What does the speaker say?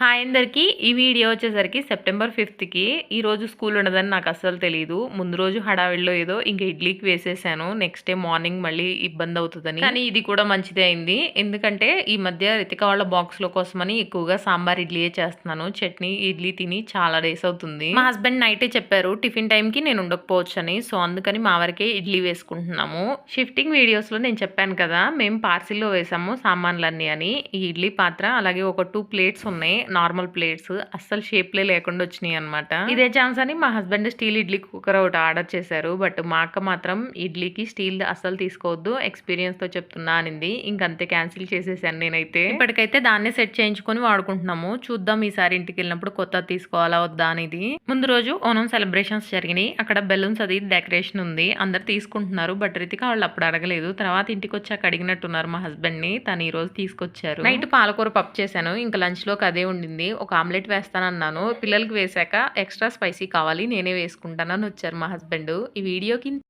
Hi అందరికీ. ఈ video వచ్చేసరికి సెప్టెంబర్ 5కి ఈరోజు స్కూల్ ఉండదని నాకు అస్సలు తెలీదు. ముందు రోజు హడావిడిలో ఏదో ఇంక ఇడ్లీకి వేసేసాను. నెక్స్ట్ డే మార్నింగ్ మళ్ళీ ఇబ్బంది అవుతుందని. కానీ ఇది కూడా మంచిదే అయింది. ఎందుకంటే ఈ మధ్య రితిక వాళ్ళ బాక్స్‌లో కోసమని ఎక్కువగా సాంబార్ ఇడ్లీయే చేస్తున్నాను. చట్నీ, ఇడ్లీ తిని చాలా డేస్ అవుతుంది. మా హస్బెండ్ నైటే చెప్పారు టిఫిన్ టైంకి నేను ఉండకపోవచ్చని. సో అందుకని మా వరకే ఇడ్లీ వేసుకుంటున్నాము. షిఫ్టింగ్ వీడియోస్‌లో నేను చెప్పాను కదా! మేము పార్సిల్‌లో వేసాము సామాన్లన్నీ అని. ఈ ఇడ్లీ పాత్ర అలాగే ఒక 2 ప్లేట్స్ ఉన్నాయి. నార్మల్ ప్లేట్స్ అస్సలు షేప్‌లే లేకుండా వచ్చినాయన్నమాట. ఇదే ఛాన్స్ అని మా హస్బెండ్ స్టీల్ ఇడ్లీ కుక్కర్ ఒకటి ఆర్డర్ చేశారు. బట్ మా అక్క మాత్రం ఇడ్లీకి స్టీల్‌ది అస్సలు తీసుకోవద్దు. ఎక్స్‌పీరియన్స్‌తో చెప్తున్నా అనింది. ఇంకంతే క్యాన్సిల్ చేసేసాను నేనైతే. ఇప్పటికైతే దాన్నే సెట్ చేయించుకొని వాడుకుంటున్నాము. చూద్దాం ఈసారి ఇంటికెళ్ళినప్పుడు కొత్తది తీసుకోవాలా వద్దా అనేది. ముందు రోజు ఓనం సెలబ్రేషన్స్ జరిగినాయి. అక్కడ బెలూన్స్ అది డెకరేషన్ ఉంది. అందరూ తీసుకుంటున్నారు. బట్ రితిక వాళ్ళు అప్పుడు అడగలేదు. తర్వాత ఇంటికొచ్చాక అడిగినట్టున్నారు మా హస్బెండ్‌ని. తను ఈరోజు తీసుకొచ్చారు. నైట్ పాలకూర పప్పు చేశాను. ఇంకా లంచ్‌లోకి అదే ఉండింది. ఒక ఆమ్లెట్ వేస్తానన్నాను. పిల్లలకి వేశాక ఎక్స్‌ట్రా స్పైసీ కావాలి నేనే వేసుకుంటానని వచ్చారు మా హస్బెండ్. ఈ వీడియోకి